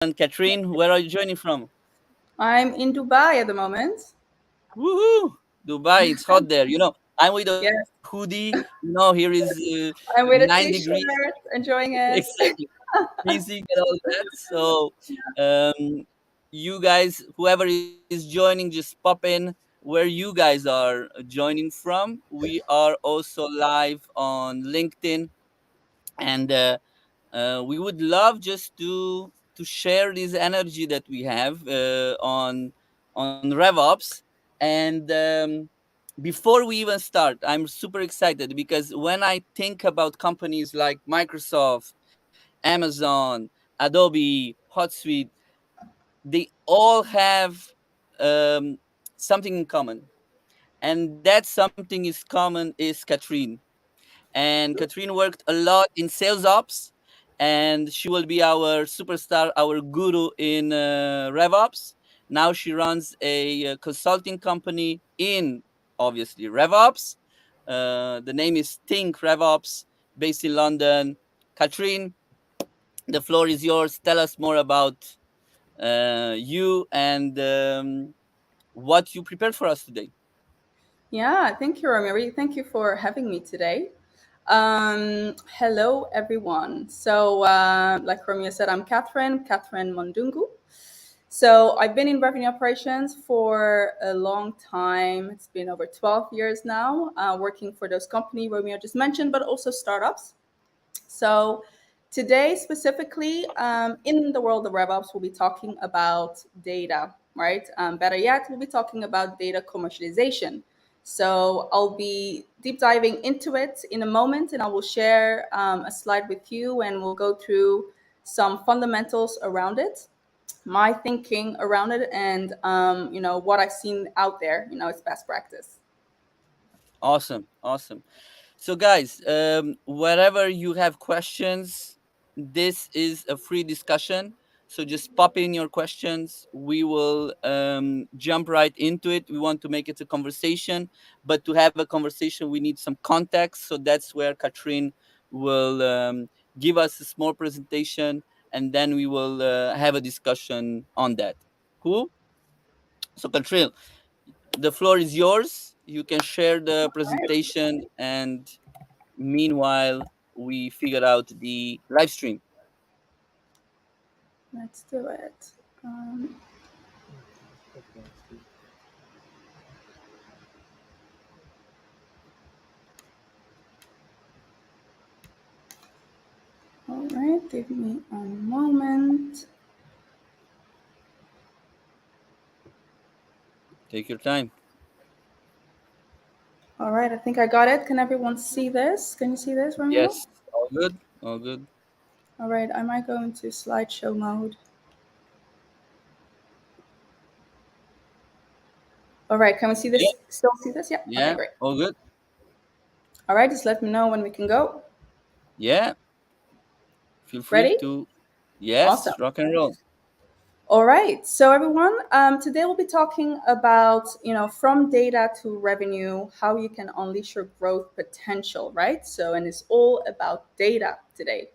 And Catherine, where are you joining from? I'm in Dubai at the moment. Woohoo! Dubai, it's hot there. I'm with a Yes, hoodie. Here is I'm with 9 a degrees. t-shirt, enjoying it. Exactly. Freezing and all that. So, um, you guys, whoever is joining, just pop in where you guys are joining from. We are also live on LinkedIn, and we would love just to share this energy that we have on RevOps. And before we even start, I'm super excited because when I think about companies like Microsoft, Amazon, Adobe, HotSuite, they all have um, something in common, and that something is common is Katrine. And Katrine worked a lot in sales ops, and she will be our superstar, our guru in RevOps. Now she runs a consulting company in, obviously, RevOps. The name is Think RevOps, based in London. Katrine, the floor is yours. Tell us more about you and what you prepared for us today. Yeah, thank you, Ramiri. Thank you for having me today. Hello, everyone. So, like Romeo said, I'm Catherine Mandungu. So, I've been in revenue operations for a long time. It's been over 12 years now, working for those companies Romeo just mentioned, but also startups. So, today specifically, in the world of RevOps, we'll be talking about data, right? Better yet, we'll be talking about data commercialization. So, I'll be deep diving into it in a moment, and I will share a slide with you, and we'll go through some fundamentals around it, my thinking around it, and what I've seen out there. It's best practice. Awesome, awesome. So, guys, wherever you have questions, this is a free discussion. So just pop in your questions. We will jump right into it. We want to make it a conversation, but to have a conversation, we need some context. So that's where Katrin will give us a small presentation, and then we will have a discussion on that. Cool. So, Katrin, the floor is yours. You can share the presentation, and meanwhile, we figure out the live stream. Let's do it. Um, all right, give me a moment. Take your time. All right, I think I got it. Can everyone see this? Can you see this, Romeo? Yes, all good. All good. All right, I might go into slideshow mode. All right, can we see Yeah, this? Still see this? Yeah. Okay, yeah, great. all good. All right, just let me know when we can go. Yeah, feel free Ready? to. Yes, Awesome. rock and roll. All right, so everyone, today we'll be talking about, from data to revenue, how you can unleash your growth potential, right? So, and it's all about data today.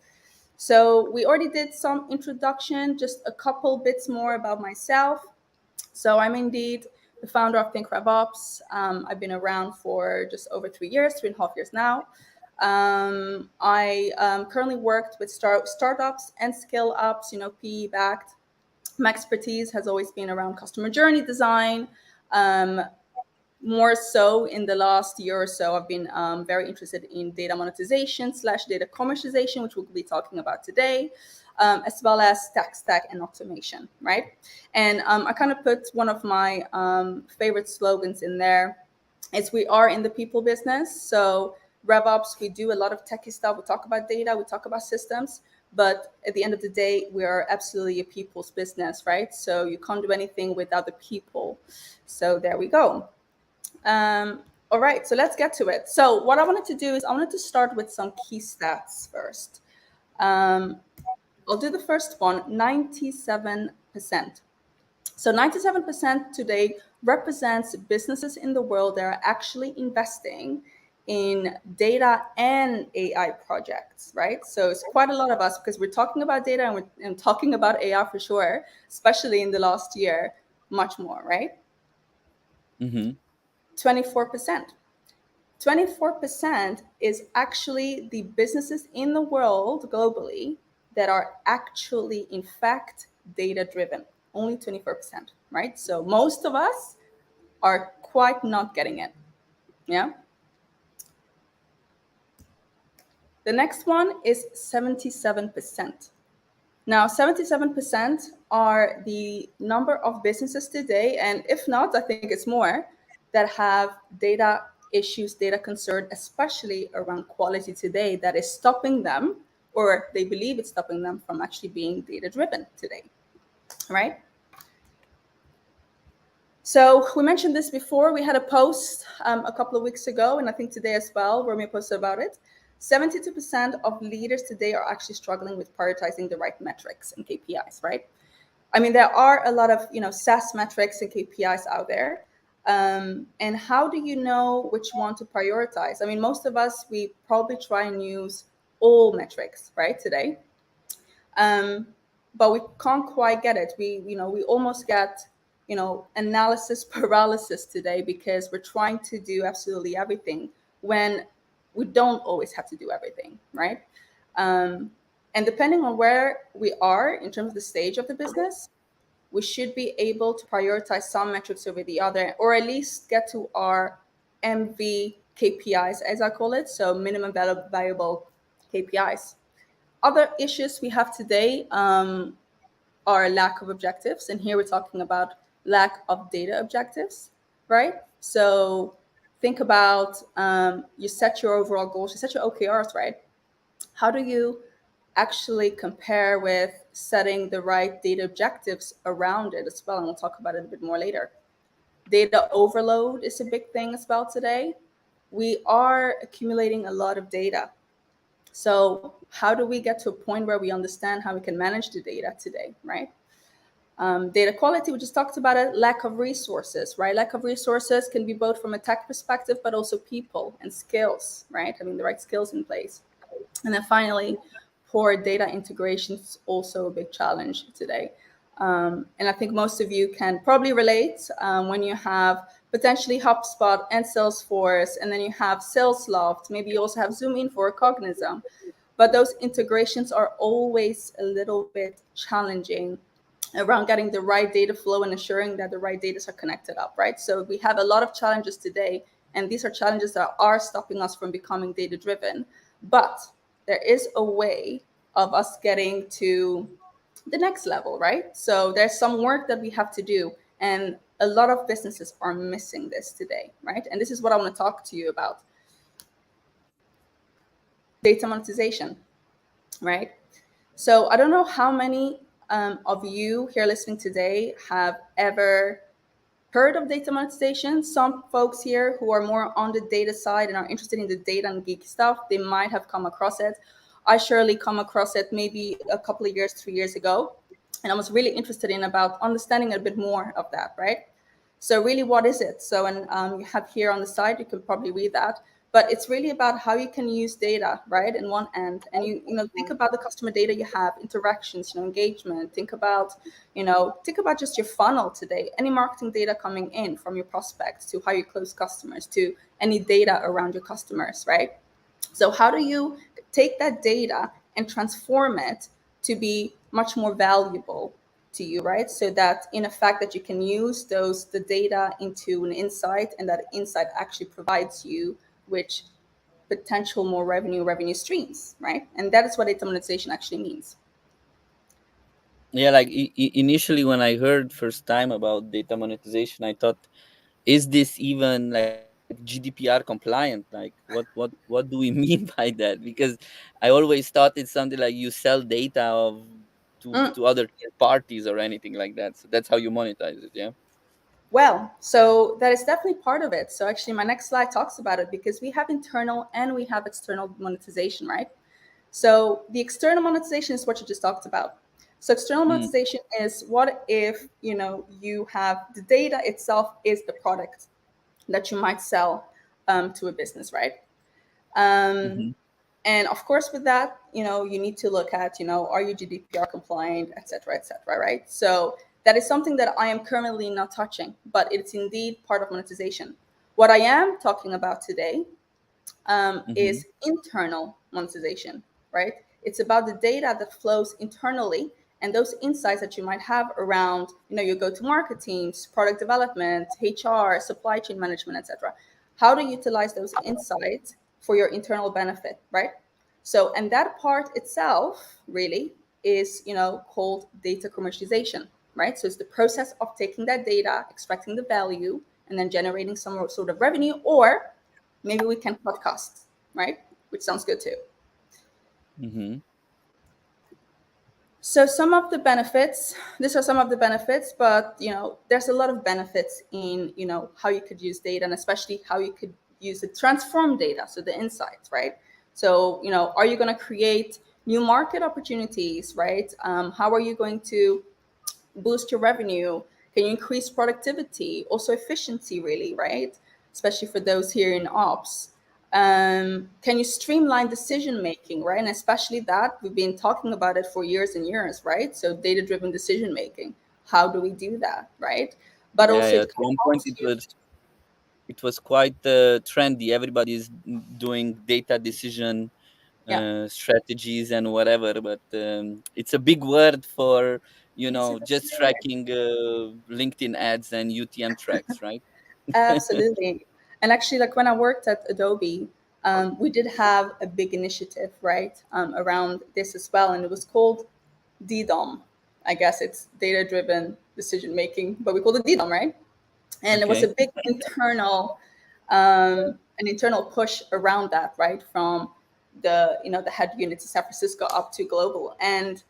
So, we already did some introduction, just a couple bits more about myself. So, I'm indeed the founder of Think RevOps. I've been around for just over 3 years, 3.5 years now. I currently worked with startups and scale ups, PE backed. My expertise has always been around customer journey design. Um, More so in the last year or so, I've been very interested in data monetization slash data commercialization, which we'll be talking about today, as well as tech stack and automation, right? And I kind of put one of my favorite slogans in there. It's we are in the people business. So RevOps, we do a lot of techie stuff. We talk about data, we talk about systems, but at the end of the day, we are absolutely a people's business, right? So you can't do anything without the people. So there we go. All right, so let's get to it. So what I wanted to do is I wanted to start with some key stats first. Um, I'll do the first one, 97%. So 97% today represents businesses in the world that are actually investing in data and AI projects, right? So it's quite a lot of us because we're talking about data and we're talking about AI for sure, especially in the last year, much more, right? Mm-hmm. 24%. 24% is actually the businesses in the world globally that are actually, in fact, data driven. Only 24%, right? So most of us are quite not getting it. Yeah. The next one is 77%. Now, 77% are the number of businesses today, and if not, I think it's more, that have data issues, data concern, especially around quality today, that is stopping them, or they believe it's stopping them from actually being data driven today, right? So we mentioned this before. We had a post a couple of weeks ago, and I think today as well, where we posted about it. 72% of leaders today are actually struggling with prioritizing the right metrics and KPIs, right? I mean, there are a lot of SaaS metrics and KPIs out there. And how do you know which one to prioritize? I mean, most of us, we probably try and use all metrics, right, today. um, but we can't quite get it. We almost get analysis paralysis today because we're trying to do absolutely everything when we don't always have to do everything, right? Um, and depending on where we are in terms of the stage of the business, we should be able to prioritize some metrics over the other, or at least get to our MV KPIs, as I call it, so minimum viable KPIs. Other issues we have today are lack of objectives. And here we're talking about lack of data objectives, right? So think about you set your overall goals, you set your OKRs, right? How do you actually compare with setting the right data objectives around it as well? And we'll talk about it a bit more later. Data overload is a big thing as well today. We are accumulating a lot of data, so how do we get to a point where we understand how we can manage the data today, right? Data quality, we just talked about it. Lack of resources, right? Lack of resources can be both from a tech perspective, but also people and skills, right? Having the right skills in place. And then finally, poor data integration is also a big challenge today. And I think most of you can probably relate when you have potentially HubSpot and Salesforce, and then you have SalesLoft. Maybe you also have Zoom Info or Cognizant. But those integrations are always a little bit challenging around getting the right data flow and ensuring that the right data are connected up, right? So we have a lot of challenges today, and these are challenges that are stopping us from becoming data driven. But there is a way of us getting to the next level, right? So there's some work that we have to do, and a lot of businesses are missing this today, right? And this is what I want to talk to you about: data monetization, right? So I don't know how many of you here listening today have ever heard of data monetization. Some folks here who are more on the data side and are interested in the data and geeky stuff, they might have come across it. I surely come across it maybe a couple of years, 3 years ago, and I was really interested in about understanding a bit more of that, right? So really, what is it? So, and you have here on the side, you can probably read that. But it's really about how you can use data, right, in one end, and think about the customer data you have, interactions, engagement. Think about just your funnel today. Any marketing data coming in from your prospects to how you close customers to any data around your customers, right? So how do you take that data and transform it to be much more valuable to you, right? So that in effect that you can use the data into an insight, and that insight actually provides you with potential more revenue streams, right? And that is what data monetization actually means. Yeah, like initially when I heard first time about data monetization, I thought, is this even like GDPR compliant? Like what do we mean by that? Because I always thought it's something like you sell data Mm. to other third parties or anything like that. So that's how you monetize it, yeah. Well, so that is definitely part of it. So actually, my next slide talks about it because we have internal and we have external monetization, right? So the external monetization is what you just talked about. So external Mm. monetization is what if you have the data itself is the product that you might sell to a business, right? Um, Mm-hmm. and of course, with that, you need to look at, are you GDPR compliant, et cetera, right? So that is something that I am currently not touching, but it's indeed part of monetization. What I am talking about today Mm-hmm. is internal monetization, right? It's about the data that flows internally and those insights that you might have around, your go-to-market teams, product development, HR, supply chain management, etc. How to utilize those insights for your internal benefit, right? So, and that part itself really is, called data commercialization, right? So it's the process of taking that data, extracting the value, and then generating some sort of revenue, or maybe we can cut costs, right? Which sounds good too. Mm-hmm. So some of the benefits, these are some of the benefits, but there's a lot of benefits in how you could use data, and especially how you could use the transform data, so the insights, right? So are you going to create new market opportunities, right? How are you going to boost your revenue? Can you increase productivity, also efficiency, really, right? Especially for those here in ops. Can you streamline decision making, right? And especially that we've been talking about it for years and years, right? So data driven decision making. How do we do that, right? But Yeah, also yeah. it At one point, helps you. it was quite trendy. Everybody is doing data decision Yeah, strategies and whatever, but it's a big word for just tracking LinkedIn ads and UTM tracks, right? absolutely. And actually, like when I worked at Adobe, we did have a big initiative, right, around this as well, and it was called DDOM. I guess it's data driven decision making, but we called it DDOM, right? And it was a Okay. big an internal push around that, right, from the head unit in San Francisco up to global, and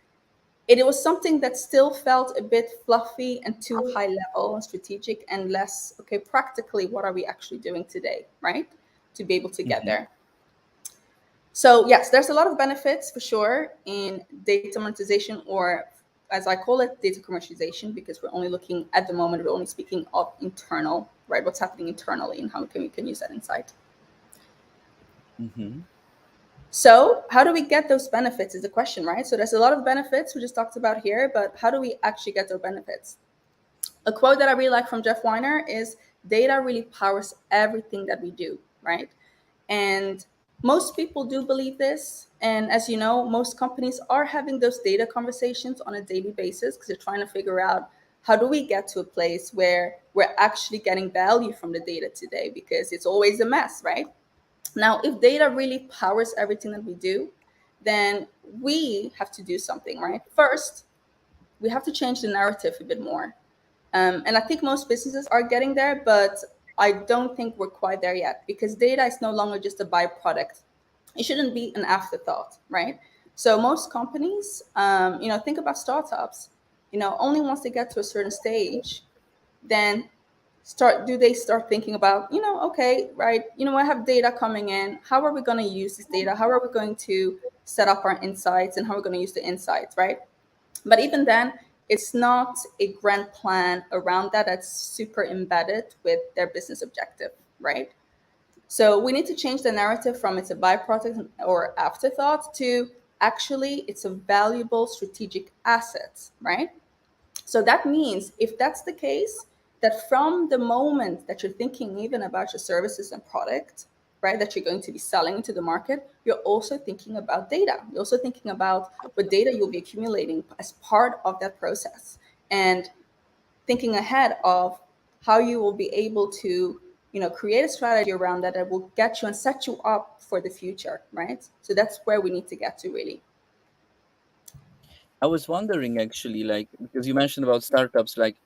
it was something that still felt a bit fluffy and too high level and strategic, and less, okay, practically what are we actually doing today, right, to be able to get Hmm. there. So yes, there's a lot of benefits for sure in data monetization, or as I call it, data commercialization, because we're only looking at the moment, we're only speaking of internal, right, what's happening internally and how we can use that insight. Hmm. So how do we get those benefits is the question, right? So there's a lot of benefits we just talked about here, but how do we actually get those benefits? A quote that I really like from Jeff Weiner is, data really powers everything that we do, right? And most people do believe this. And as you know, most companies are having those data conversations on a daily basis because they're trying to figure out, how do we get to a place where we're actually getting value from the data today? Because it's always a mess, right? Now, if data really powers everything that we do, then we have to do something, right? First, we have to change the narrative a bit more. And I think most businesses are getting there, but I don't think we're quite there yet, because data is no longer just a byproduct. It shouldn't be an afterthought, right? So most companies, think about startups. Only once they get to a certain stage, then they start thinking about, okay, right, I have data coming in. How are we going to use this data? How are we going to set up our insights, and how are we going to use the insights, right? But even then, it's not a grand plan around that that's super embedded with their business objective, right? So we need to change the narrative from it's a byproduct or afterthought to, actually it's a valuable strategic asset, right? So that means, if that's the case, that from the moment that you're thinking even about your services and product, right, that you're going to be selling into the market, you're also thinking about data. You're also thinking about what data you'll be accumulating as part of that process, and thinking ahead of how you will be able to, create a strategy around that that will get you and set you up for the future, right? So that's where we need to get to, really. I was wondering actually, like, because you mentioned about startups, like,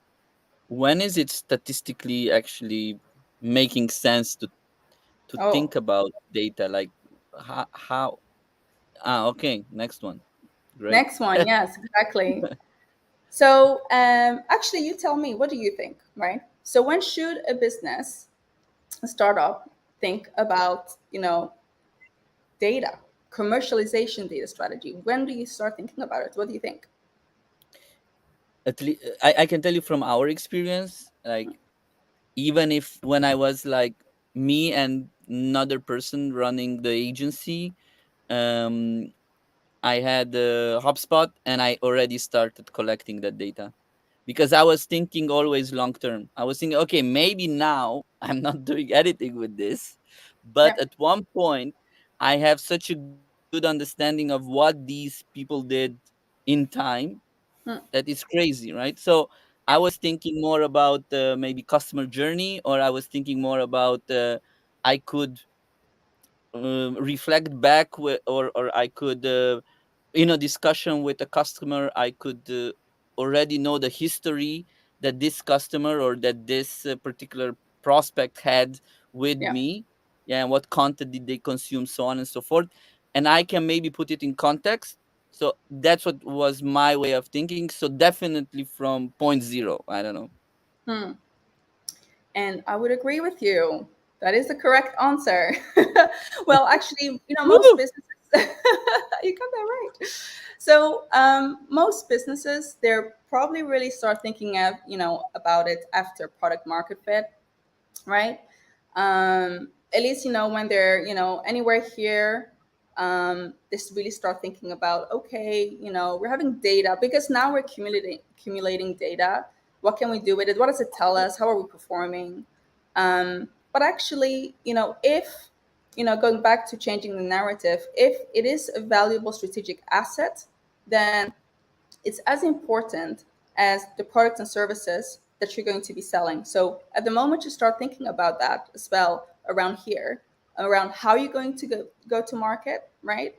when is it statistically actually making sense to Oh, think about data? Like, how okay, next one. Great. next one. Yes, exactly. So, actually, you tell me, what do you think, right? So, when should a business, a startup, think about, data, commercialization data strategy? When do you start thinking about it? What do you think? At least I can tell you from our experience, like, even if when I was like me and another person running the agency, um, I had HubSpot, and I already started collecting that data because I was thinking always long term. I was thinking, okay, maybe now I'm not doing anything with this, but Yeah. at one point, I have such a good understanding of what these people did in time Hmm. that is crazy, right? So I Yeah. was thinking more about maybe customer journey, or I was thinking more about I could reflect back or I could in a discussion with a customer, I could already know the history that this customer or that this particular prospect had with Yeah. me. Yeah, and what content did they consume, so on and so forth, and I can maybe put it in context. So that's what was my way of thinking. So definitely from point zero, I don't know. Hmm. And I would agree with you. That is the correct answer. Well, actually, most Woo! businesses, you got that right. So, most businesses, they're probably really start thinking of, about it after product market fit, right? At least when they're anywhere here, they really start thinking about, okay, we're having data because now we're accumulating data. What can we do with it? What does it tell us? How are we performing? But actually, if going back to changing the narrative, if it is a valuable strategic asset, then it's as important as the products and services that you're going to be selling. So at the moment you start thinking about that as well around here, around how you're going to go to market, right?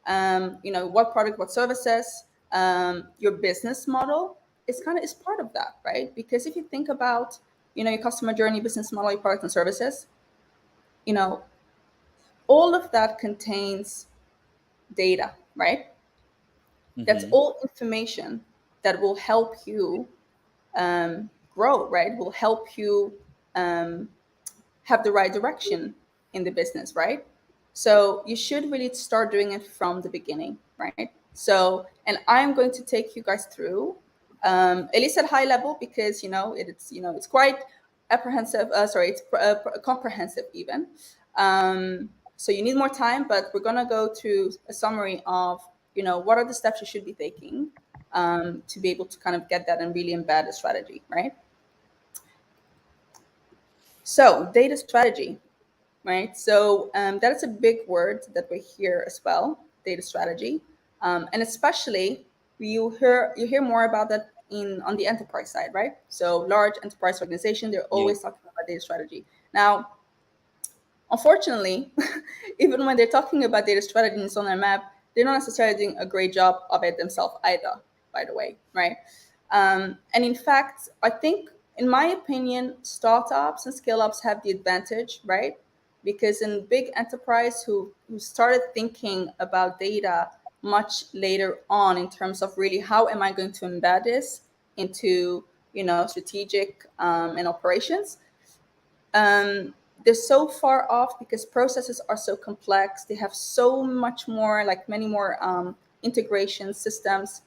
What product, what services, your business model is part of that, right? Because if you think about, your customer journey, business model, your product and services, you know, all of that contains data, right? That's Mm-hmm. all information that will help you grow, right? Will help you um, have the right direction in the business, right? So you should really start doing it from the beginning, right? So, and I'm going to take you guys through, at least at high level, because it's quite apprehensive. Sorry, it's comprehensive even. So you need more time, but we're gonna go through a summary of what are the steps you should be taking to be able to kind of get that and really embed a strategy, right? So data strategy, right? So that is a big word that we hear as well, data strategy, and especially you hear more about that in on the enterprise side, right? So large enterprise organization, they're Yeah. always talking about data strategy. Now, unfortunately, even when they're talking about data strategy and it's on their map, they're not necessarily doing a great job of it themselves either, by the way, right? And in fact, I think, in my opinion, startups and scale ups have the advantage, right? Because in big enterprise who started thinking about data much later on in terms of really how am I going to embed this into strategic and operations, they're so far off because processes are so complex. They have so much more, like many more integration systems.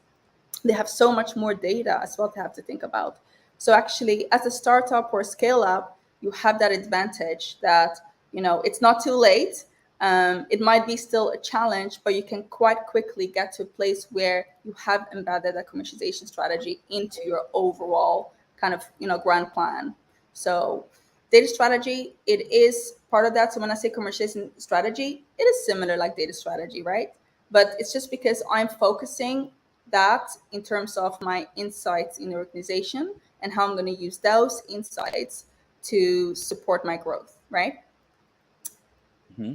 They have so much more data as well to have to think about. So actually, as a startup or scale up, you have that advantage that it's not too late. It might be still a challenge, but you can quite quickly get to a place where you have embedded a commercialization strategy into your overall kind of grand plan. So data strategy, it is part of that. So when I say commercialization strategy, it is similar like data strategy, right? But it's just because I'm focusing that in terms of my insights in the organization and how I'm going to use those insights to support my growth, right? Mm-hmm.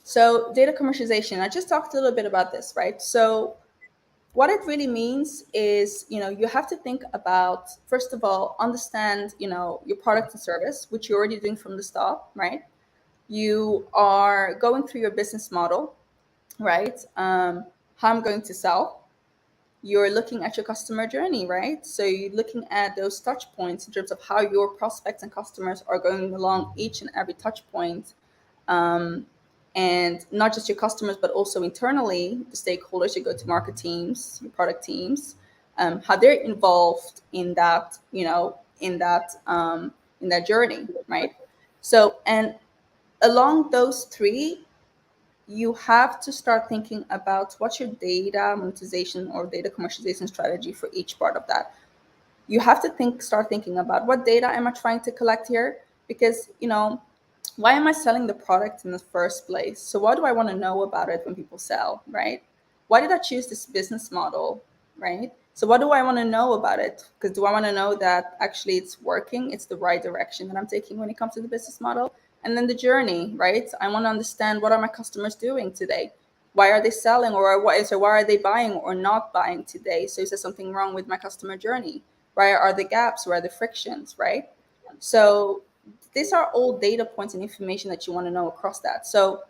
So data commercialization, I just talked a little bit about this, right? So what it really means is, you have to think about, first of all, understand, your product and service, which you're already doing from the start, right? You are going through your business model, right? How I'm going to sell. You're looking at your customer journey, right? So you're looking at those touch points in terms of how your prospects and customers are going along each and every touch point. And not just your customers, but also internally, the stakeholders, your go-to-market teams, your product teams, how they're involved in that, in that journey, right? So, and along those three, you have to start thinking about what's your data monetization or data commercialization strategy for each part of that. You have to start thinking about what data am I trying to collect here? Because, why am I selling the product in the first place? So what do I want to know about it when people sell, right? Why did I choose this business model, right? So what do I want to know about it? Because do I want to know that actually it's working, it's the right direction that I'm taking when it comes to the business model? And then the journey, right? I want to understand, what are my customers doing today? Why are they selling, or why are they buying or not buying today? So is there something wrong with my customer journey? Where are the gaps? Where are the frictions, right? So these are all data points and information that you want to know across that. So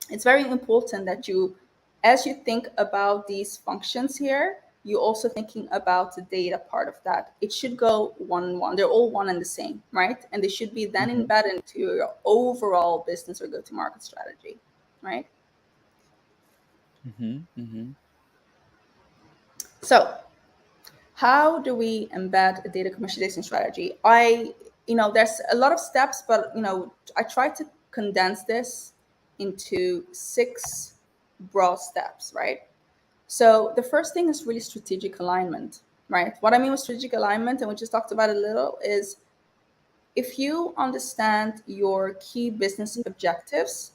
it's very important that you, as you think about these functions here, you also thinking about the data part of that. It should go one on one. They're all one and the same, right? And they should be then Mm-hmm. embedded into your overall business or go-to-market strategy, right? Mm-hmm. Mm-hmm. So how do we embed a data commercialization strategy? There's a lot of steps, but I try to condense this into 6 broad steps, right? So the first thing is really strategic alignment, right? What I mean with strategic alignment, and we just talked about it a little, is if you understand your key business objectives,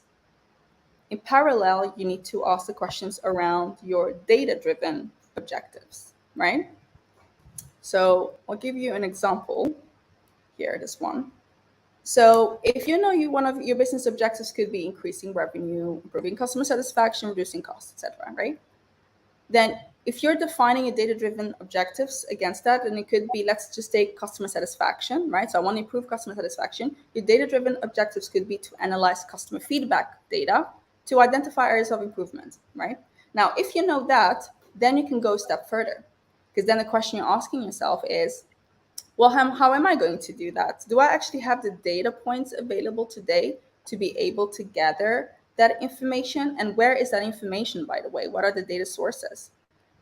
in parallel, you need to ask the questions around your data driven objectives, right? So I'll give you an example here, this one. So if you know one of your business objectives could be increasing revenue, improving customer satisfaction, reducing costs, etc., right? Then if you're defining a data-driven objectives against that, and it could be, let's just take customer satisfaction, right? So I want to improve customer satisfaction. Your data-driven objectives could be to analyze customer feedback data to identify areas of improvement, right? Now, if you know that, then you can go a step further, because then the question you're asking yourself is, well, how am I going to do that? Do I actually have the data points available today to be able to gather that information? And where is that information, by the way? What are the data sources?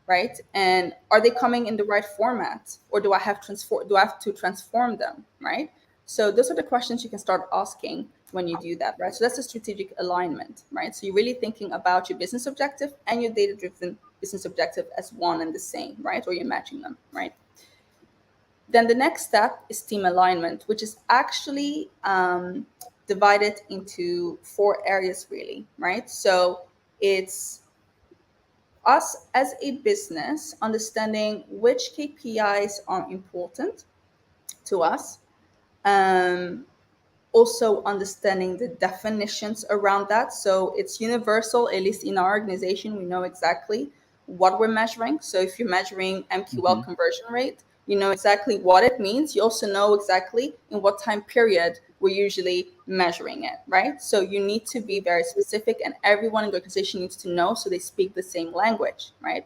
Right? And are they coming in the right format? Or do I have to transform them? Right? So those are the questions you can start asking when you do that, right? So that's a strategic alignment, right? So you're really thinking about your business objective and your data-driven business objective as one and the same, right? Or you're matching them, right? Then the next step is team alignment, which is actually divided into 4 areas, really, right? So it's us as a business understanding which KPIs are important to us, um, also understanding the definitions around that. So it's universal, at least in our organization, we know exactly what we're measuring. So if you're measuring MQL Mm-hmm. conversion rate, you know exactly what it means. You also know exactly in what time period we're usually measuring it, right? So you need to be very specific, and everyone in the organization needs to know so they speak the same language, right?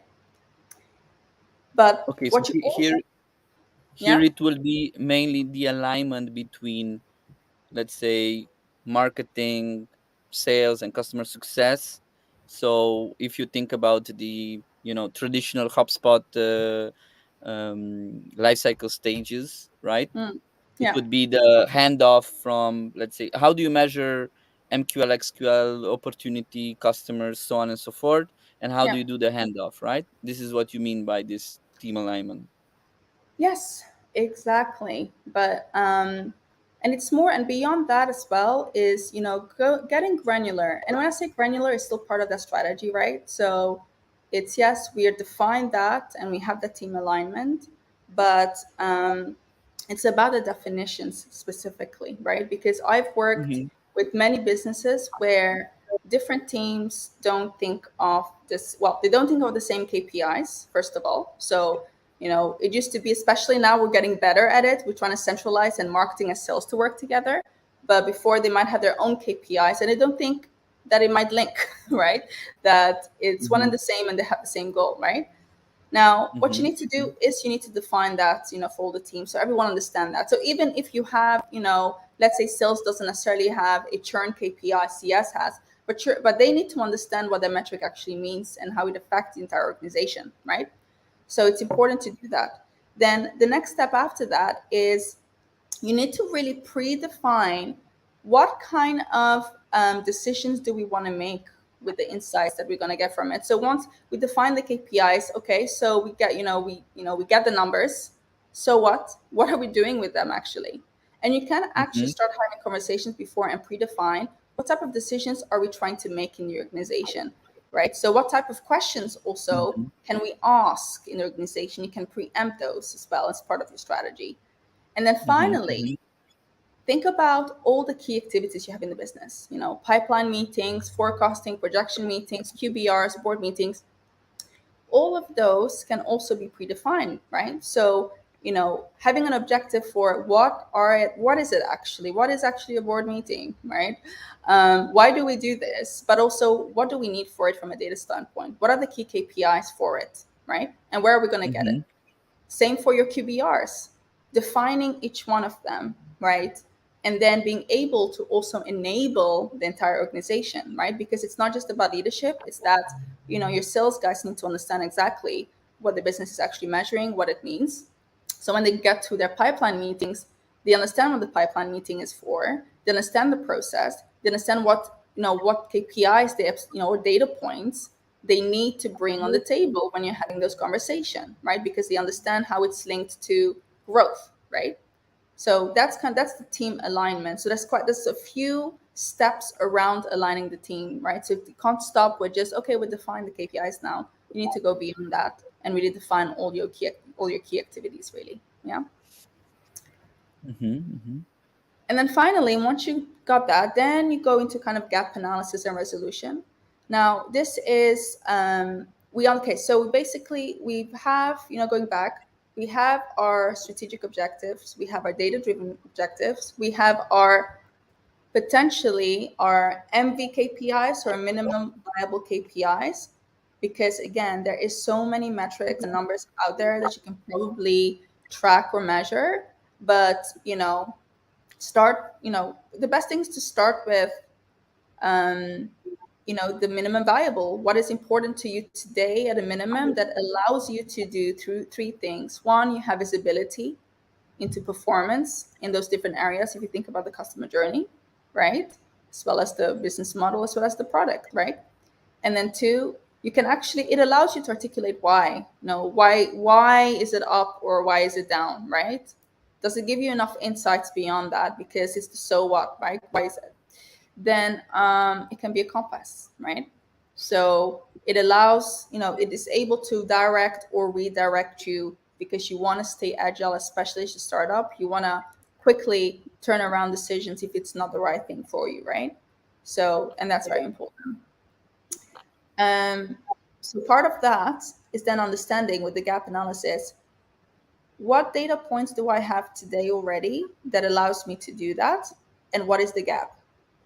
But Okay, so what you also, here yeah, it will be mainly the alignment between, let's say, marketing, sales, and customer success. So if you think about the traditional HubSpot life cycle stages, right? mm, It yeah, would be the handoff from, let's say, how do you measure MQL, XQL, opportunity, customers, so on and so forth, and how do yeah. you do the handoff, right? This is what you mean by this team alignment. Yes, exactly. But and it's more and beyond that as well is getting granular. And when I say granular, it's still part of that strategy, right? So it's, yes, we are defined that and we have the team alignment, but it's about the definitions specifically, right? Because I've worked Mm-hmm. with many businesses where different teams don't think of this, well, they don't think of the same KPIs, first of all. So it used to be, especially now we're getting better at it, we're trying to centralize and marketing and sales to work together. But before, they might have their own KPIs and they don't think that it might link, right? That it's one and Mm-hmm. the same and they have the same goal, right? Now, what you Mm-hmm. need to do is you need to define that, for all the teams, so everyone understand that. So even if you have, let's say sales doesn't necessarily have a churn KPI, CS has, but they need to understand what that metric actually means and how it affects the entire organization, right? So it's important to do that. Then the next step after that is you need to really predefine what kind of decisions do we want to make with the insights that we're going to get from it? So once we define the KPIs, okay, so we get, we get the numbers. So what are we doing with them actually? And you can actually Mhm. start having conversations before and predefine what type of decisions are we trying to make in the organization, right? So what type of questions also Mhm. can we ask in the organization? You can preempt those as well as part of your strategy. And then Mhm. finally, Mhm. think about all the key activities you have in the business, pipeline meetings, forecasting, projection meetings, QBRs, board meetings. All of those can also be predefined, right? So, having an objective for what is it actually? What is actually a board meeting, right? Why do we do this? But also, what do we need for it from a data standpoint? What are the key KPIs for it, right? And where are we going to get it? Mhm. Same for your QBRs, defining each one of them, right? And then being able to also enable the entire organization, right? Because it's not just about leadership, it's that, your sales guys need to understand exactly what the business is actually measuring, what it means. So when they get to their pipeline meetings, they understand what the pipeline meeting is for, they understand the process, they understand what KPIs they have, or data points they need to bring on the table when you're having those conversations, right? Because they understand how it's linked to growth, right? So that's the team alignment. So there's a few steps around aligning the team, right? So you can't stop with just, okay, we define the KPIs now. You need to go beyond that and really define all your key activities, really. Yeah. Mhm. Mhm. And then finally, once you got that, then you go into kind of gap analysis and resolution. Now, this is okay. So basically, we have, going back, we have our strategic objectives, we have our data-driven objectives, we have our potentially our MV KPIs or minimum viable KPIs, because again, there is so many metrics and numbers out there that you can probably track or measure, but the best things to start with, um, the minimum viable. What is important to you today at a minimum that allows you to do through three things? One, you have visibility into performance in those different areas. If you think about the customer journey, right, as well as the business model, as well as the product, right. And then two, it allows you to articulate why. Why is it up or why is it down, right? Does it give you enough insights beyond that? Because it's the so what, right? Why is it? Then it can be a compass, right? So it is able to direct or redirect you because you want to stay agile, especially as a startup. You want to quickly turn around decisions if it's not the right thing for you, right? So, and that's very important. Um, so part of that is then understanding with the gap analysis, what data points do I have today already that allows me to do that? And what is the gap?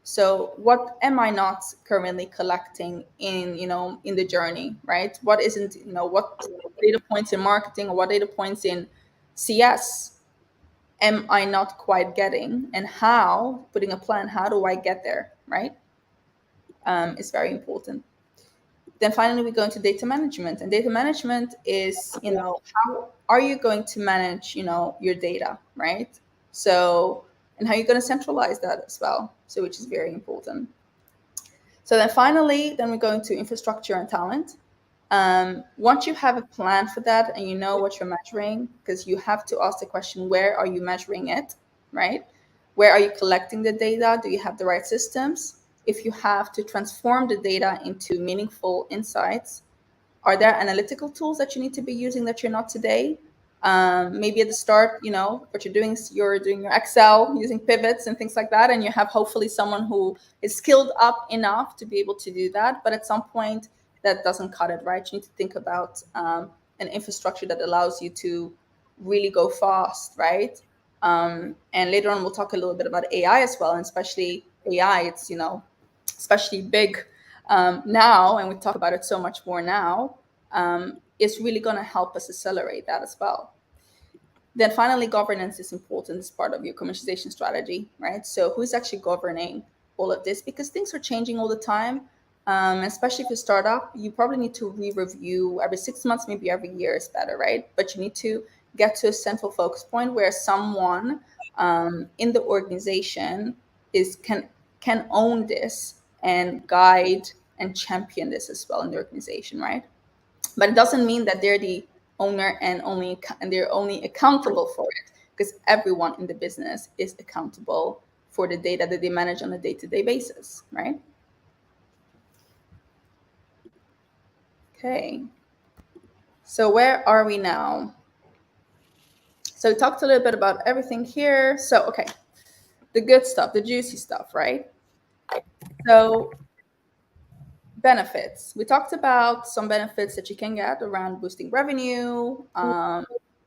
So what am I not currently collecting in the journey, right? What isn't, what data points in marketing or what data points in CS am I not quite getting? And how, putting a plan, how do I get there, right? Is very important. Then finally we go into data management, and data management is, how are you going to manage, your data, right? So, and how you're going to centralize that as well, so which is very important. So then finally, then we go into infrastructure and talent. Once you have a plan for that and you know what you're measuring, because you have to ask the question, where are you measuring it, right? Where are you collecting the data? Do you have the right systems? If you have to transform the data into meaningful insights, are there analytical tools that you need to be using that you're not today? Maybe at the start, what you're doing is you're doing your Excel using pivots and things like that, and you have hopefully someone who is skilled up enough to be able to do that. But at some point, that doesn't cut it, right? You need to think about an infrastructure that allows you to really go fast, right? And later on, we'll talk a little bit about AI as well, and especially AI. It's especially big now, and we talk about it so much more now, is really going to help us accelerate that as well. Then finally, governance is important as part of your commercialization strategy, right? So who's actually governing all of this? Because things are changing all the time. Especially if you start up, you probably need to re-review every 6 months, maybe every year is better, right? But you need to get to a central focus point where someone in the organization is can own this and guide and champion this as well in the organization, right? But it doesn't mean that they're the owner and they're only accountable for it, because everyone in the business is accountable for the data that they manage on a day-to-day basis, right? Okay, so where are we now? So we talked a little bit about everything here. So okay, the good stuff, the juicy stuff, right? So benefits. We talked about some benefits that you can get around boosting revenue,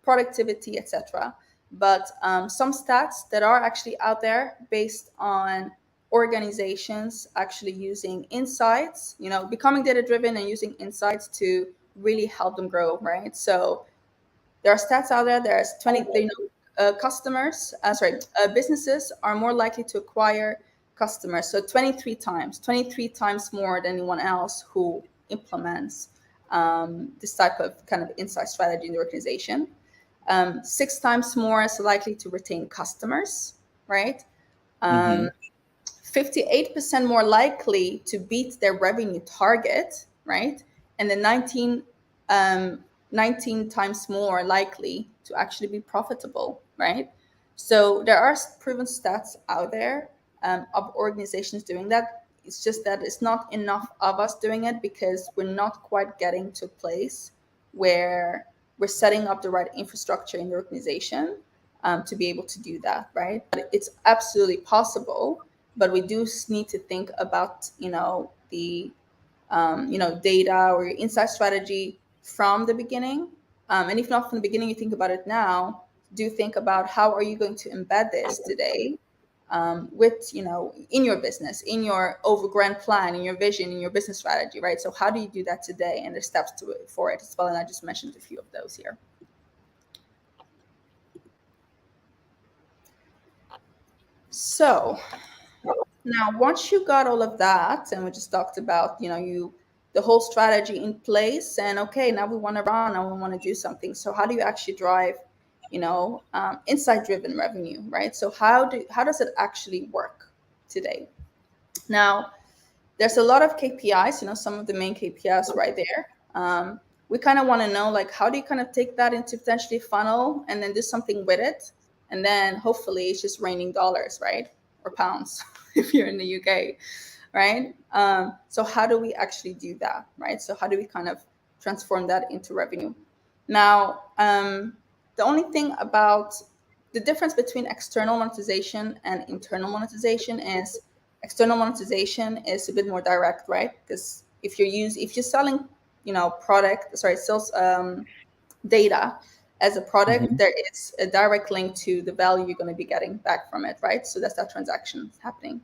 productivity, etc. But some stats that are actually out there based on organizations actually using insights, becoming data driven and using insights to really help them grow, right? So there are stats out there. There's 20, businesses are more likely to acquire customers. So 23 times more than anyone else who implements this type of kind of insight strategy in the organization. 6 times more is likely to retain customers, right? Mm-hmm. 58% more likely to beat their revenue target, right? And then 19 times more likely to actually be profitable, right? So there are proven stats out there of organizations doing that. It's just that it's not enough of us doing it because we're not quite getting to a place where we're setting up the right infrastructure in the organization to be able to do that, right? But it's absolutely possible, but we do need to think about, the data or your insight strategy from the beginning. And if not from the beginning, you think about it now. Do think about how are you going to embed this today with, in your business, in your over grand plan, in your vision, in your business strategy, right? So how do you do that today, and the steps to it for it as well? And I just mentioned a few of those here. So now, once you got all of that, and we just talked about, the whole strategy in place, and okay, now we want to run, and we want to do something. So how do you actually drive, insight-driven revenue, right? So how does it actually work today? Now, there's a lot of KPIs, some of the main KPIs right there. We kind of want to know, like, how do you kind of take that into potentially funnel and then do something with it? And then hopefully it's just raining dollars, right? Or pounds if you're in the UK, right? So how do we actually do that, right? So how do we kind of transform that into revenue? Now, the only thing about the difference between external monetization and internal monetization is external monetization is a bit more direct, right? Because if you're selling, sales data as a product, Mm-hmm. there is a direct link to the value you're going to be getting back from it, right? So that's that transaction happening.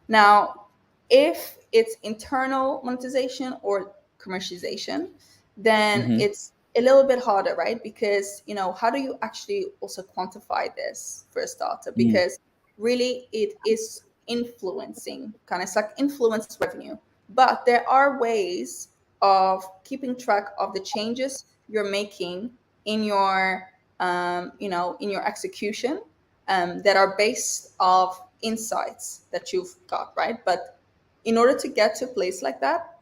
Now, if it's internal monetization or commercialization, then Mm-hmm. it's a little bit harder, right? Because, how do you actually also quantify this for a startup? Because really it is influencing, kind of, it's like influence revenue. But there are ways of keeping track of the changes you're making in your, in your execution that are based off insights that you've got, right? But in order to get to a place like that,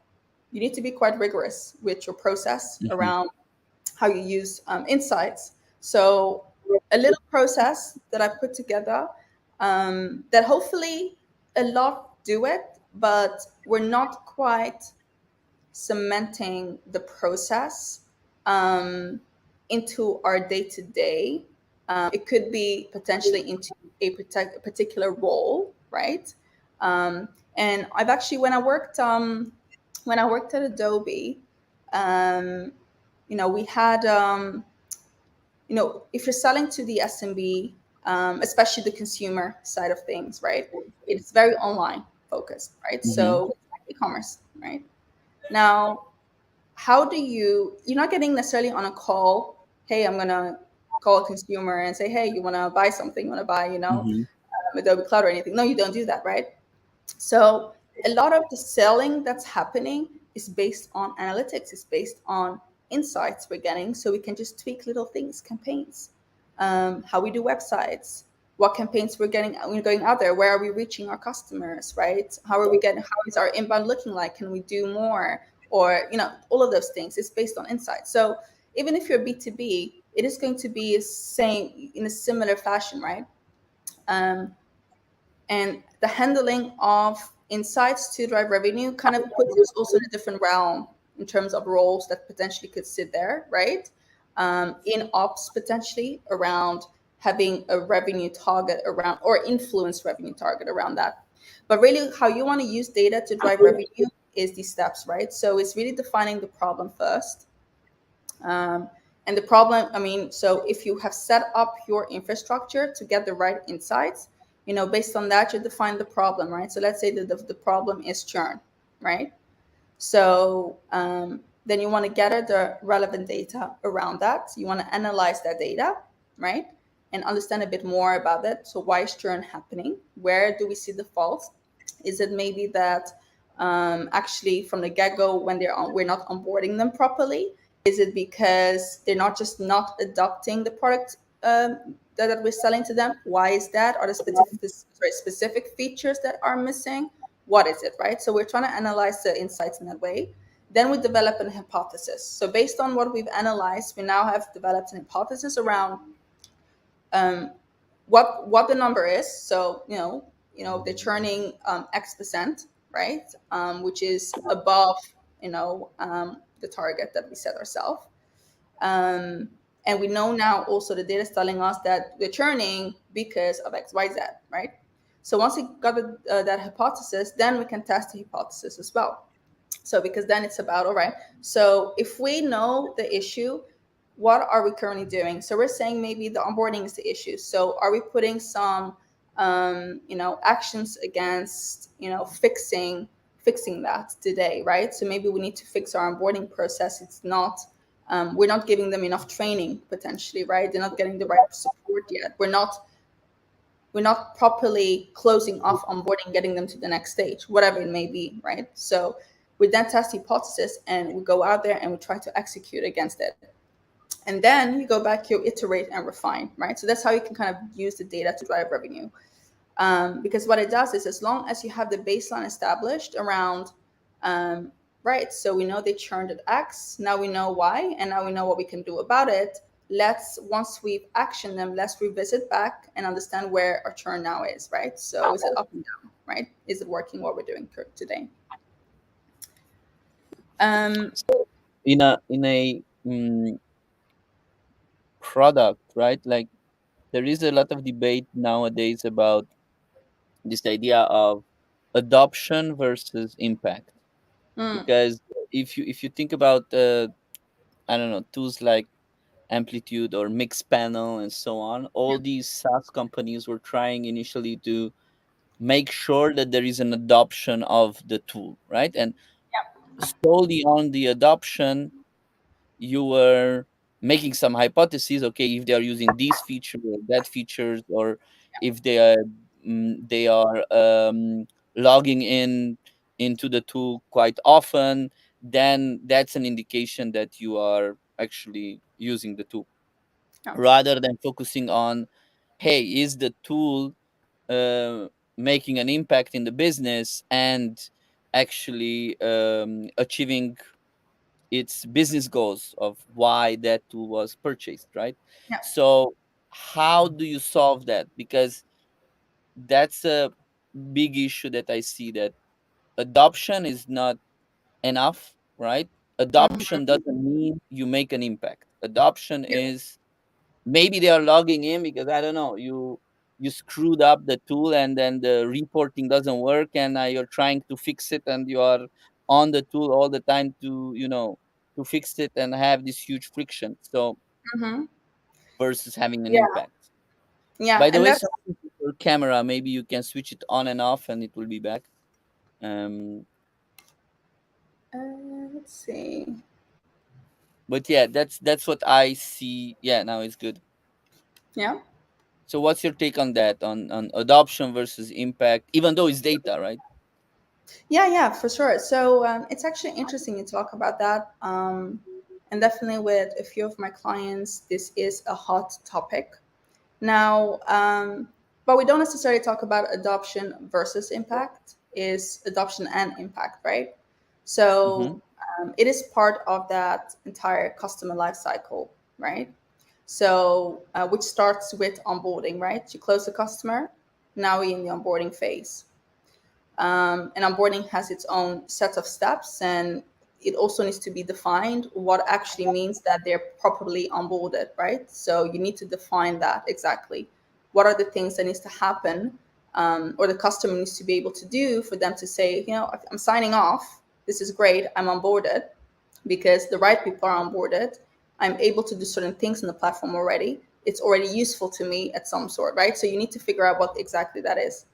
you need to be quite rigorous with your process Mm-hmm. around how you use insights. So a little process that I put together that hopefully a lot do it, but we're not quite cementing the process um, into our day to day. It could be potentially into a particular role, right? Um, and I've actually, when I worked at Adobe, um, we had, if you're selling to the SMB, especially the consumer side of things, right? It's very online focused, right? Mm-hmm. So e-commerce, right? Now, how do you're not getting necessarily on a call, hey, I'm gonna call a consumer and say, hey, you want to buy something, you want to buy, Mm-hmm. Adobe Cloud or anything. No, you don't do that, right? So a lot of the selling that's happening is based on analytics, it's based on insights we're getting, so we can just tweak little things, campaigns, how we do websites, what campaigns we're going out there, where are we reaching our customers, right? How is our inbound looking like? Can we do more? Or, all of those things. It's based on insights. So even if you're B2B, it is going to be same in a similar fashion, right? Um, and the handling of insights to drive revenue kind of puts us also in a different realm in terms of roles that potentially could sit there, right? In ops, potentially around having a revenue target around, or influence revenue target around that. But really, how you want to use data to drive revenue is these steps, right? So it's really defining the problem first. um, and the problem, I mean, so if you have set up your infrastructure to get the right insights, based on that, you define the problem, right? So let's say that the problem is churn, right? So then you want to gather the relevant data around that. You want to analyze that data, right? And understand a bit more about it. So why is churn happening? Where do we see the faults? Is it maybe that actually from the get-go, when we're not onboarding them properly? Is it because they're not just not adopting the product that we're selling to them? Why is that? Are the specific features that are missing? What is it, right? So we're trying to analyze the insights in that way. Then we develop an hypothesis. So based on what we've analyzed, we now have developed an hypothesis around um, what the number is. So they're churning X%, right? Which is above the target that we set ourselves. Um, and we know now also the data is telling us that we're churning because of X, Y, Z, right? So once we got that hypothesis, then we can test the hypothesis as well. So because then it's about, all right, so if we know the issue, what are we currently doing? So we're saying maybe the onboarding is the issue. So are we putting some actions against fixing that today, right? So maybe we need to fix our onboarding process. It's not we're not giving them enough training potentially, right? They're not getting the right support yet. We're not properly closing off onboarding, getting them to the next stage, whatever it may be, right? So we then test the hypothesis and we go out there and we try to execute against it. And then you go back, you iterate and refine, right? So that's how you can kind of use the data to drive revenue. Because what it does is, as long as you have the baseline established around, right, so we know they churned at X, now we know why, and now we know what we can do about it. Once we've actioned them, let's revisit back and understand where our churn now is, right? So is it up and down, right? Is it working what we're doing today? Um, So in a product, right? Like there is a lot of debate nowadays about this idea of adoption versus impact. mm, Because if you think about I don't know, tools like Amplitude or Mixpanel and so on, all these SaaS companies were trying initially to make sure that there is an adoption of the tool, right? And slowly on the adoption, you were making some hypotheses. Okay, if they are using these features or that features, or if they are logging in into the tool quite often, then that's an indication that you are actually using the tool, yeah, rather than focusing on, hey, is the tool uh, making an impact in the business and actually achieving its business goals of why that tool was purchased, right? yeah, So how do you solve that? Because that's a big issue that I see, that adoption is not enough, right? Adoption mhm, doesn't mean you make an impact. Adoption is, maybe they are logging in because I don't know, you screwed up the tool and then the reporting doesn't work, and you're trying to fix it, and you are on the tool all the time to to fix it and have this huge friction. So mhm. versus having an Yeah, impact. yeah, By the and way, that's something with your camera, maybe you can switch it on and off and it will be back. um let's see. but yeah, that's what I see. Yeah, now it's good. Yeah. So what's your take on that, on adoption versus impact, even though it's data, right? Yeah, yeah, for sure. So it's actually interesting you talk about that. And definitely with a few of my clients, this is a hot topic. Now, but we don't necessarily talk about adoption versus impact, is adoption and impact, right? So Mm-hmm. it is part of that entire customer life cycle, right? So which starts with onboarding, right? You close the customer, now we're in the onboarding phase. And onboarding has its own set of steps, and it also needs to be defined what actually means that they're properly onboarded, right? So you need to define that exactly. What are the things that needs to happen, or the customer needs to be able to do for them to say, you know, I'm signing off. This is great. I'm onboarded because the right people are onboarded. I'm able to do certain things in the platform already. It's already useful to me at some sort, right? So you need to figure out what exactly that is.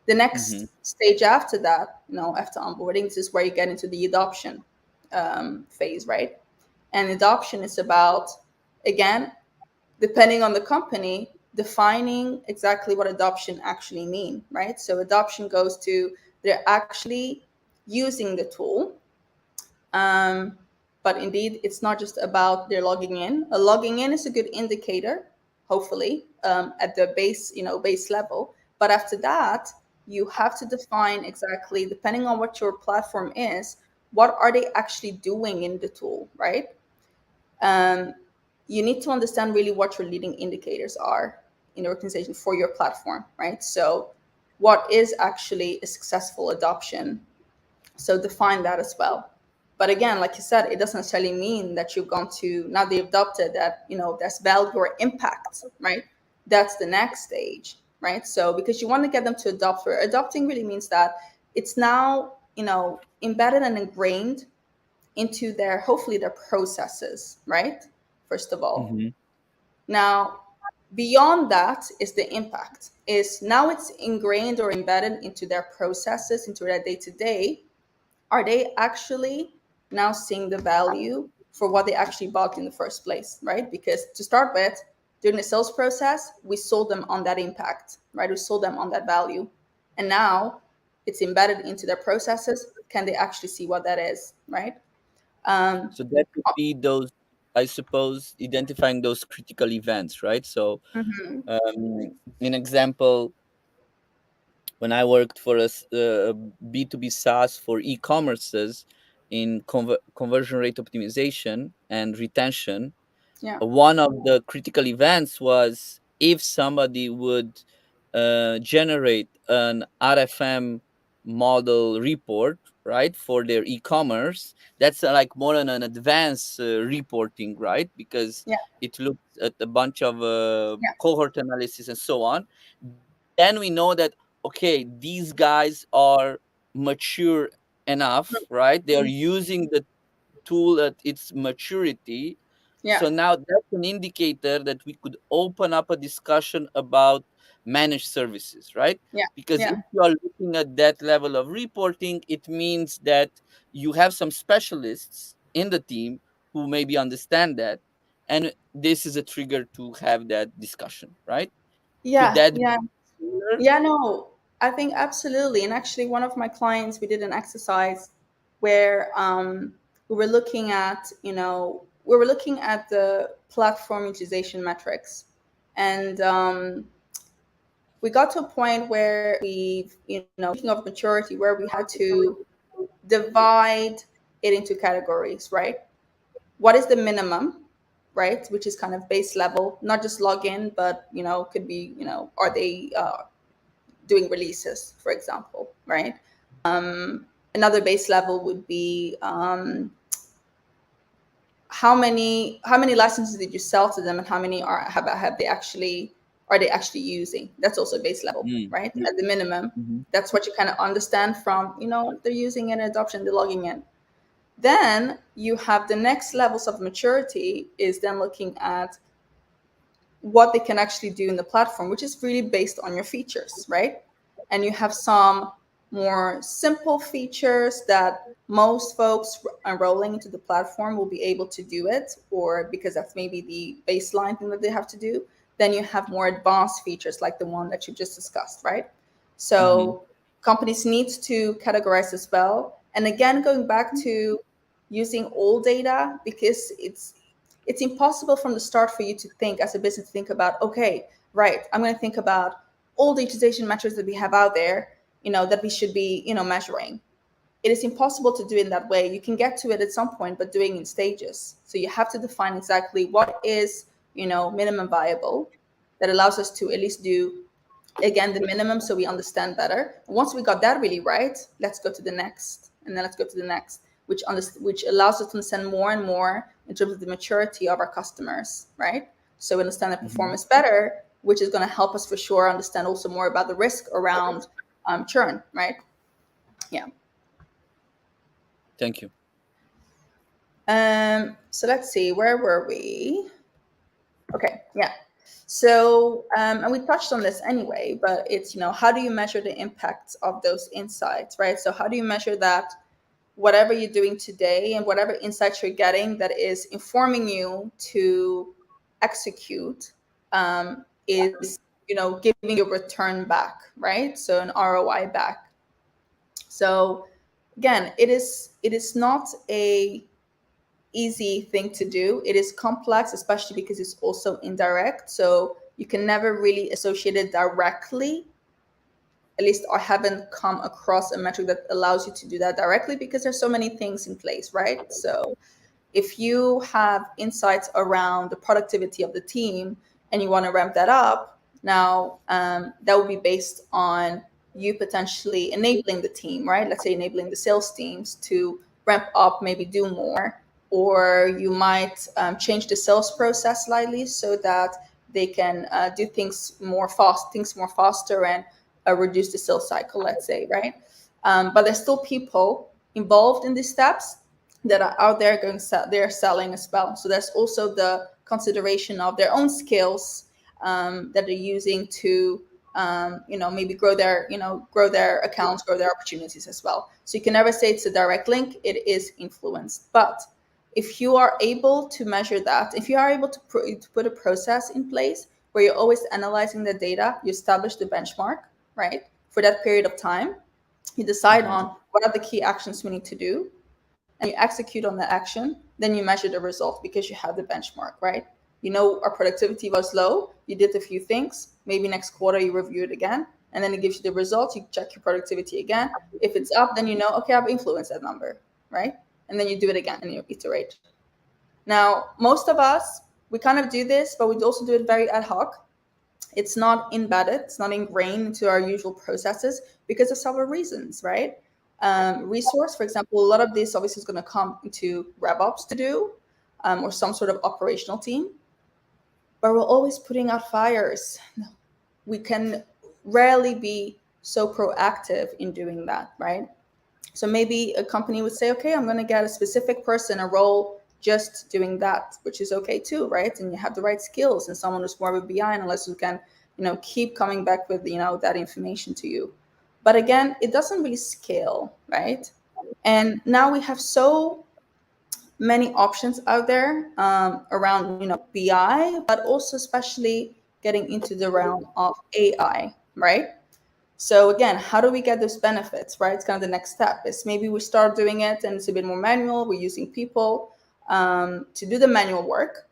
The next Mm-hmm. stage after that, you know, after onboarding, this is where you get into the adoption phase, right? And adoption is about, again, depending on the company, defining exactly what adoption actually mean, right? So adoption goes to they're actually using the tool, um, but indeed, it's not just about their logging in. A logging in is a good indicator, hopefully, at the base, you know, base level. But after that, you have to define exactly, depending on what your platform is, what are they actually doing in the tool, right? Um, you need to understand really what your leading indicators are in the organization for your platform, right? So, what is actually a successful adoption? So define that as well. But again, like you said, it doesn't necessarily mean that you've gone to now they've adopted that, you know, that's value or impact, right? That's the next stage, right? So because you want to get them to adopt, for adopting really means that it's now, you know, embedded and ingrained into their, hopefully their processes, right? First of all. Mm-hmm. Now, beyond that is the impact. Is now it's ingrained or embedded into their processes, into their day to day, are they actually now seeing the value for what they actually bought in the first place, right? Because to start with, during the sales process, we sold them on that impact, right? We sold them on that value. And now it's embedded into their processes. Can they actually see what that is, right? Um, So that would be those, I suppose, identifying those critical events, right? So, an example, when I worked for a B2B SaaS for e-commerces in conversion rate optimization and retention, yeah, one of the critical events was if somebody would generate an RFM model report, right, for their e-commerce. That's like more than an advanced reporting, right, because yeah, it looks at a bunch of yeah, cohort analysis and so on. Then we know that, okay, these guys are mature enough, right? They are using the tool at its maturity. yeah, So now that's an indicator that we could open up a discussion about managed services, right? yeah, Because yeah, if you are looking at that level of reporting, it means that you have some specialists in the team who maybe understand that. And this is a trigger to have that discussion, right? Could yeah, that be yeah. similar? Yeah, no, I think absolutely. And actually, one of my clients, we did an exercise where we were looking at, you know, we were looking at the platform utilization metrics. And we got to a point where we, you know, speaking of maturity, where we had to divide it into categories, right? What is the minimum, right? Which is kind of base level, not just login, but, you know, could be, you know, are they doing releases, for example, right? Another base level would be how many licenses did you sell to them, and how many have they actually are they actually using? That's also base level, Mm. right? At the minimum, Mhm. that's what you kind of understand from, you know, they're using an adoption, they're logging in. Then you have the next levels of maturity is then looking at what they can actually do in the platform, which is really based on your features, right? And you have some more simple features that most folks enrolling into the platform will be able to do it, or because that's maybe the baseline thing that they have to do. Then you have more advanced features like the one that you just discussed, right? Mhm. So companies need to categorize as well. And again, going back to using all data, because it's impossible from the start for you to think as a business to think about, okay, right, I'm going to think about all the utilization metrics that we have out there, that we should be, measuring. It is impossible to do it in that way. You can get to it at some point, but doing in stages. So you have to define exactly what is, minimum viable, that allows us to at least do, again, the minimum, so we understand better. Once we got that really right, let's go to the next, and then let's go to the next, which allows us to understand more and more in terms of the maturity of our customers, right? So we understand the Mm-hmm. performance better, which is going to help us for sure understand also more about the risk around churn, right? Yeah. Thank you. So let's see, where were we? Okay, yeah. So, and we touched on this anyway, but it's, how do you measure the impact of those insights, right? So how do you measure that whatever you're doing today and whatever insights you're getting that is informing you to execute, is, giving you a return back, right? So an ROI back. So again, it is not a easy thing to do. It is complex, especially because it's also indirect. So you can never really associate it directly. At least I haven't come across a metric that allows you to do that directly, because there's so many things in place, right? So if you have insights around the productivity of the team and you want to ramp that up, now that would be based on you potentially enabling the team, right? Let's say enabling the sales teams to ramp up, maybe do more, or you might change the sales process slightly so that they can do things more faster, and reduce the sales cycle, let's say, right? But there's still people involved in these steps that are out there they're selling as well. So there's also the consideration of their own skills that they're using to maybe grow their accounts, grow their opportunities as well. So you can never say it's a direct link. It is influenced. But if you are able to measure that, if you are able to put a process in place where you're always analyzing the data, you establish the benchmark, right, for that period of time, you decide Mm-hmm. on what are the key actions we need to do, and you execute on the action, then you measure the result because you have the benchmark, right? Our productivity was low, you did a few things, maybe next quarter you review it again, and then it gives you the results, you check your productivity again. If it's up, then okay, I've influenced that number, right? And then you do it again and you iterate. Now, most of us, we kind of do this, but we also do it very ad hoc. It's not embedded, it's not ingrained into our usual processes because of several reasons, right? Resource, for example, a lot of this obviously is going to come into RevOps to do, or some sort of operational team, but we're always putting out fires. We can rarely be so proactive in doing that, right? So maybe a company would say, okay, I'm going to get a specific person, a role just doing that, which is okay too, right? And you have the right skills, and someone who's more of a BI analyst who can, keep coming back with, that information to you. But again, it doesn't really scale, right? And now we have so many options out there around, BI, but also especially getting into the realm of AI, right? So again, how do we get those benefits, right? It's kind of the next step. Is maybe we start doing it and it's a bit more manual. We're using people to do the manual work,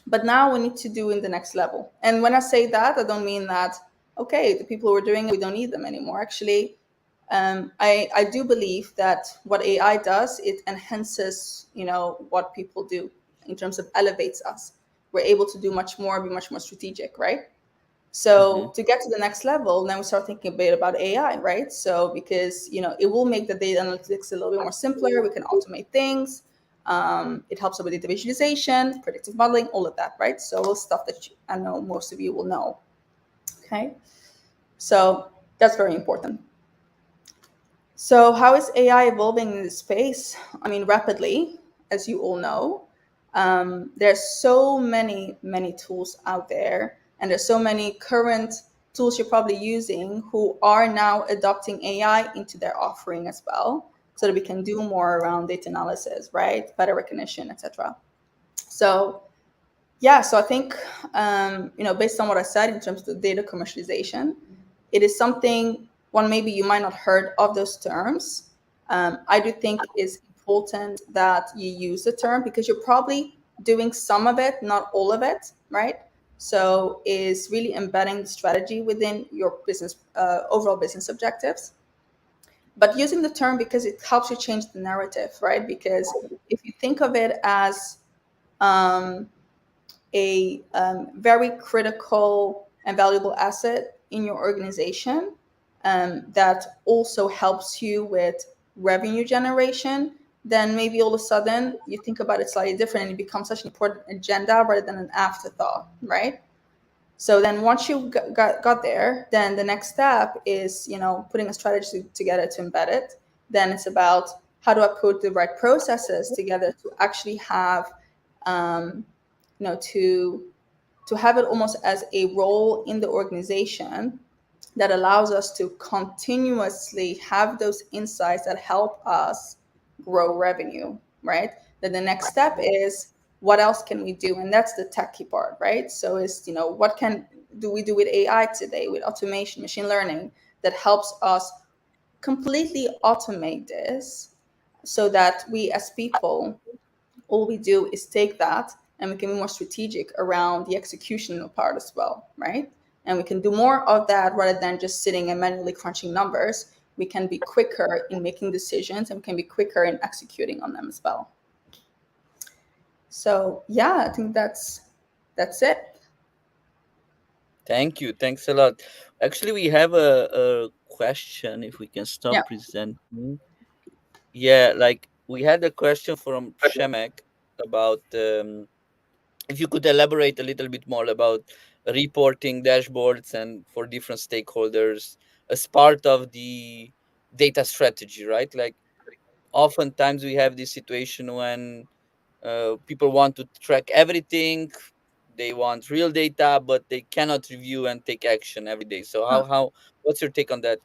but now we need to do in the next level. And when I say that, I don't mean that, okay, the people who are doing it, we don't need them anymore. Actually, I do believe that what AI does, it enhances, what people do in terms of elevates us. We're able to do much more, be much more strategic, right? Mm-hmm. So to get to the next level, then we start thinking a bit about AI, right? So because it will make the data analytics a little bit more simpler. We can automate things. It helps with data visualization, predictive modeling, all of that, right? So all stuff that I know most of you will know. Okay, so that's very important. So how is AI evolving in this space? I mean, rapidly, as you all know. There's so many tools out there, and there's so many current tools you're probably using who are now adopting AI into their offering as well, so that we can do more around data analysis, right? Better recognition, etc. So yeah, so I think based on what I said in terms of data commercialization, it is something, one, maybe you might not heard of those terms. I do think it's important that you use the term because you're probably doing some of it, not all of it, right? So is really embedding the strategy within your business overall business objectives, but using the term because it helps you change the narrative, right? Because if you think of it as um, a very critical and valuable asset in your organization, that also helps you with revenue generation, then maybe all of a sudden you think about it slightly different and it becomes such an important agenda rather than an afterthought, right? So then once you got there, then the next step is, putting a strategy together to embed it. Then it's about how do I put the right processes together to actually have, um, to have it almost as a role in the organization that allows us to continuously have those insights that help us grow revenue, right? Then the next step is what else can we do? And that's the techie part, right? So is, what can do we do with AI today, with automation, machine learning, that helps us completely automate this so that we as people, all we do is take that and we can be more strategic around the executional part as well, right? And we can do more of that rather than just sitting and manually crunching numbers. We can be quicker in making decisions and we can be quicker in executing on them as well. So yeah, I think that's it. Thank you. Thanks a lot. Actually, we have a question. If we can Yeah. stop presenting. Yeah, like we had a question from Shemek about if you could elaborate a little bit more about reporting dashboards and for different stakeholders as part of the data strategy, right? Like oftentimes we have this situation when people want to track everything, they want real data, but they cannot review and take action every day. So how what's your take on that?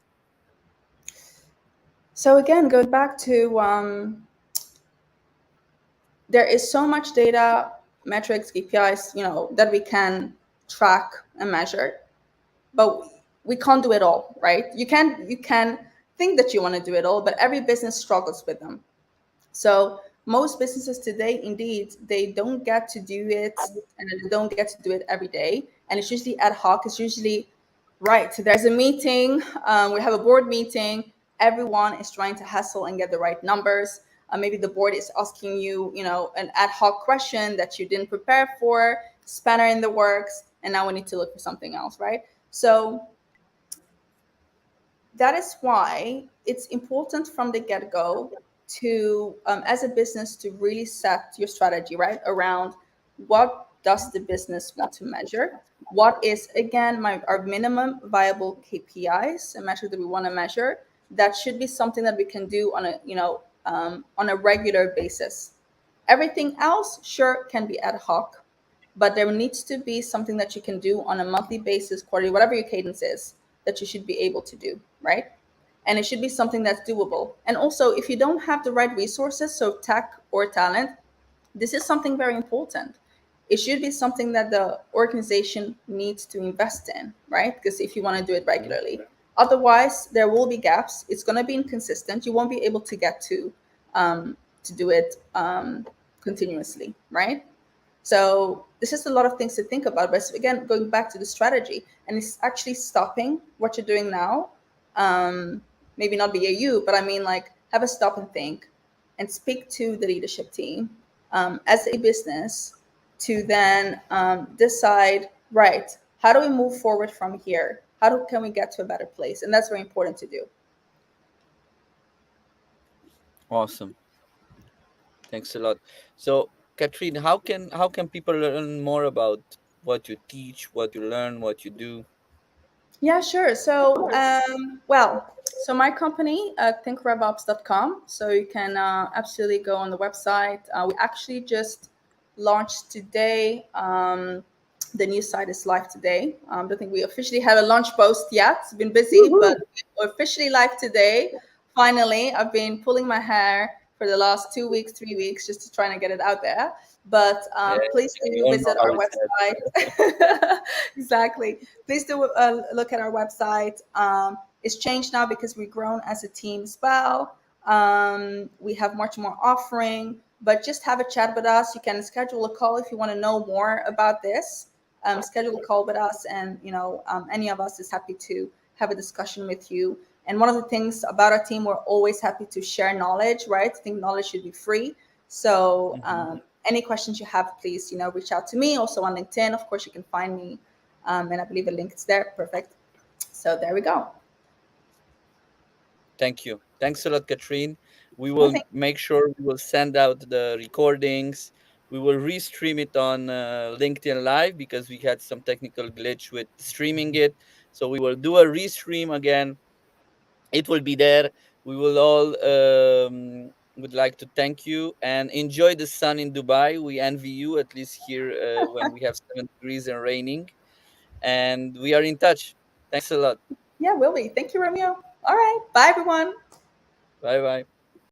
So again, going back to there is so much data, metrics, KPIs, that we can track and measure, but we can't do it all, right? You can think that you want to do it all, but every business struggles with them. So most businesses today, indeed, they don't get to do it, and they don't get to do it every day. And it's usually ad hoc. It's usually right. So there's a meeting. We have a board meeting. Everyone is trying to hustle and get the right numbers. Maybe the board is asking you, an ad hoc question that you didn't prepare for, spanner in the works, and now we need to look for something else, right? So that is why it's important from the get-go to as a business to really set your strategy right around what does the business want to measure, what is again our minimum viable KPIs and measure that we want to measure. That should be something that we can do on a on a regular basis. Everything else sure can be ad hoc, but there needs to be something that you can do on a monthly basis, quarterly, whatever your cadence is, that you should be able to do, right? And it should be something that's doable. And also, if you don't have the right resources, so tech or talent, this is something very important. It should be something that the organization needs to invest in, right? Because if you want to do it Mhm. regularly, otherwise there will be gaps. It's going to be inconsistent. You won't be able to do it continuously, right? So this is a lot of things to think about. But again, going back to the strategy, and it's actually stopping what you're doing now. Um, Maybe not BAU, but I mean like have a stop and think, and speak to the leadership team as a business to then decide, right, how do we move forward from here? Can we get to a better place? And that's very important to do. Awesome. Thanks a lot. So, Katrine, how can people learn more about what you teach, what you learn, what you do? Yeah, sure. So, so my company, thinkrevOps.com. So you can absolutely go on the website. We actually just launched today. The new site is live today. I don't think we officially had a launch post yet. It's been busy, but we're officially live today. Finally, I've been pulling my hair for the last 2 weeks, 3 weeks, just to try and get it out there. But Yeah, please we do all know visit how our it's said. website. Exactly. Please do look at our website. It's changed now because we've grown as a team as well. We have much more offering, but just have a chat with us. You can schedule a call if you want to know more about this. schedule a call with us, and any of us is happy to have a discussion with you. And one of the things about our team, we're always happy to share knowledge, right? I think knowledge should be free. So Mhm. any questions you have, please, reach out to me. Also on LinkedIn, of course, you can find me, and I believe a link is there. Perfect. So there we go. Thank you. Thanks a lot, Katrine. We No, will make sure we will send out the recordings. We will restream it on LinkedIn Live because we had some technical glitch with streaming it. So we will do a restream again. It will be there. We will all would like to thank you and enjoy the sun in Dubai. We envy you, at least here when we have 7 degrees and raining. And we are in touch. Thanks a lot. yeah, will be. Thank you, Romeo. All right. Bye, everyone. Bye bye.